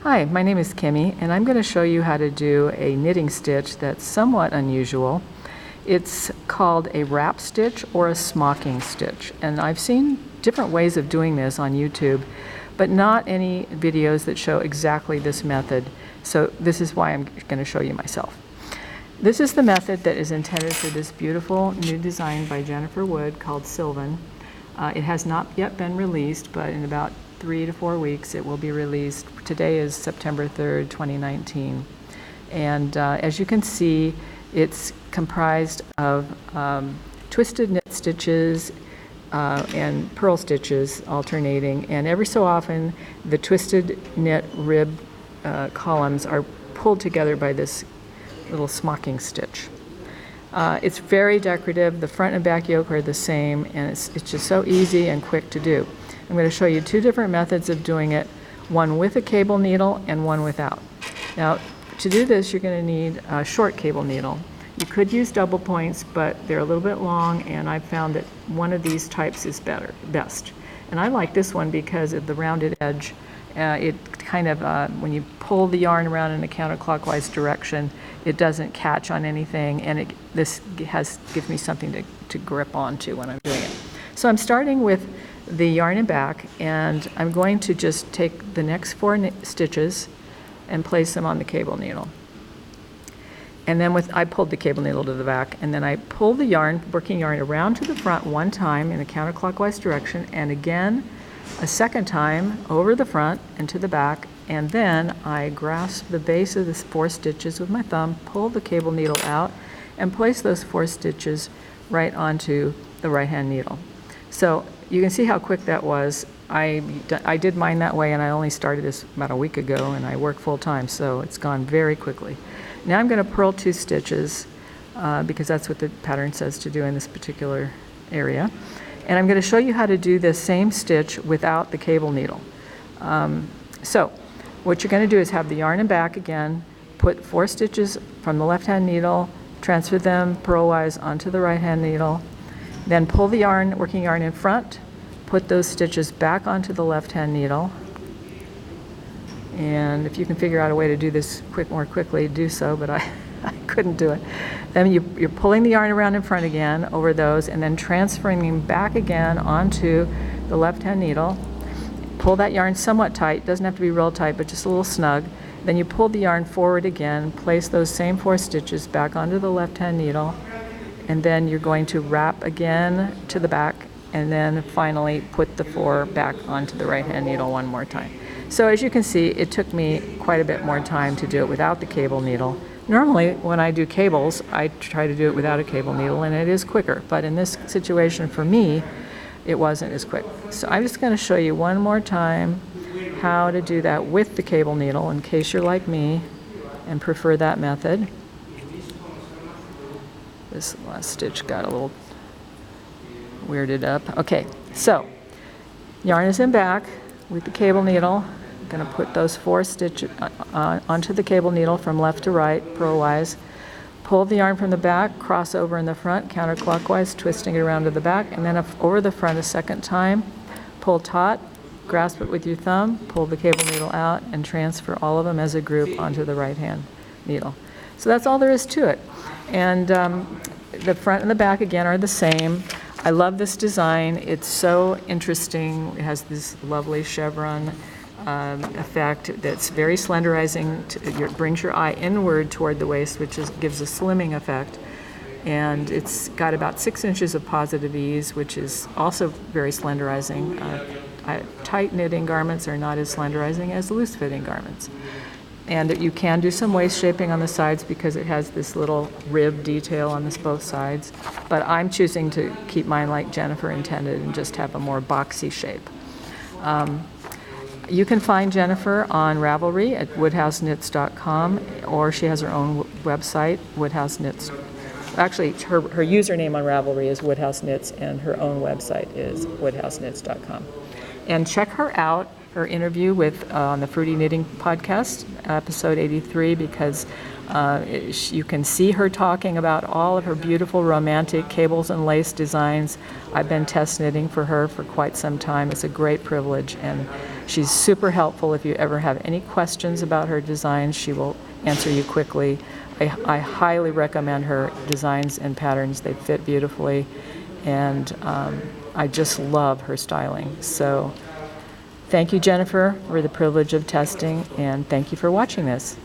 Hi, my name is Kimmy, and I'm going to show you how to do a knitting stitch that's somewhat unusual. It's called a wrap stitch or a smocking stitch, and I've seen different ways of doing this on YouTube, but not any videos that show exactly this method, so this is why I'm going to show you myself. This is the method that is intended for this beautiful new design by Jennifer Wood called Sylvan. It has not yet been released, but in about 3 to 4 weeks it will be released. Today is September 3rd, 2019. And as you can see, it's comprised of twisted knit stitches and purl stitches alternating, and every so often the twisted knit rib columns are pulled together by this little smocking stitch. It's very decorative. The front and back yoke are the same, and it's just so easy and quick to do. I'm going to show you two different methods of doing it, one with a cable needle and one without. Now, to do this, you're going to need a short cable needle. You could use double points, but they're a little bit long, and I've found that one of these types is best. And I like this one because of the rounded edge. It kind of, when you pull the yarn around in a counterclockwise direction, it doesn't catch on anything, and this gives me something to grip onto when I'm doing it. So I'm starting with the yarn and back, and I'm going to just take the next 4 stitches and place them on the cable needle. And then I pulled the cable needle to the back, and then I pull the yarn, working yarn, around to the front one time in a counterclockwise direction, and again a second time over the front and to the back, and then I grasp the base of the 4 stitches with my thumb, pull the cable needle out, and place those 4 stitches right onto the right hand needle. So you can see how quick that was. I did mine that way, and I only started this about a week ago, and I work full time, so it's gone very quickly. Now I'm going to purl 2 stitches because that's what the pattern says to do in this particular area. And I'm going to show you how to do this same stitch without the cable needle. So what you're going to do is have the yarn and back again, put 4 stitches from the left hand needle, transfer them purlwise onto the right hand needle, then pull the yarn, working yarn in front, put those stitches back onto the left hand needle, and if you can figure out a way to do this more quickly, do so, but I couldn't do it. Then you're pulling the yarn around in front again over those, and then transferring them back again onto the left hand needle. Pull that yarn somewhat tight, doesn't have to be real tight, but just a little snug. Then you pull the yarn forward again, place those same 4 stitches back onto the left hand needle, and then you're going to wrap again to the back, and then finally put the 4 back onto the right hand needle one more time. So as you can see, it took me quite a bit more time to do it without the cable needle. Normally when I do cables, I try to do it without a cable needle, and it is quicker, but in this situation for me, it wasn't as quick. So I'm just going to show you one more time how to do that with the cable needle in case you're like me and prefer that method. This last stitch got a little weirded up. Okay, so yarn is in back with the cable needle. I'm going to put those 4 stitches onto the cable needle from left to right, purlwise. Pull the yarn from the back, cross over in the front, counterclockwise, twisting it around to the back, and then over the front a second time. Pull taut, grasp it with your thumb, pull the cable needle out, and transfer all of them as a group onto the right hand needle. So that's all there is to it. And the front and the back again are the same. I love this design. It's so interesting. It has this lovely chevron effect that's very slenderizing. It brings your eye inward toward the waist, which gives a slimming effect. And it's got about 6 inches of positive ease, which is also very slenderizing. Tight knitting garments are not as slenderizing as loose fitting garments. And you can do some waist shaping on the sides because it has this little rib detail on both sides. But I'm choosing to keep mine like Jennifer intended and just have a more boxy shape. You can find Jennifer on Ravelry at woodhouseknits.com, or she has her own website, Woodhouse Knits. Actually, her username on Ravelry is Woodhouse Knits, and her own website is woodhouseknits.com. And check her out, her interview with on the Fruity Knitting podcast, episode 83, because you can see her talking about all of her beautiful romantic cables and lace designs. I've been test knitting for her for quite some time. It's a great privilege, and She's super helpful. If you ever have any questions about her designs, she will answer you quickly. I highly recommend her designs and patterns. They fit beautifully, and I just love her styling. So thank you, Jennifer, for the privilege of testing, and thank you for watching this.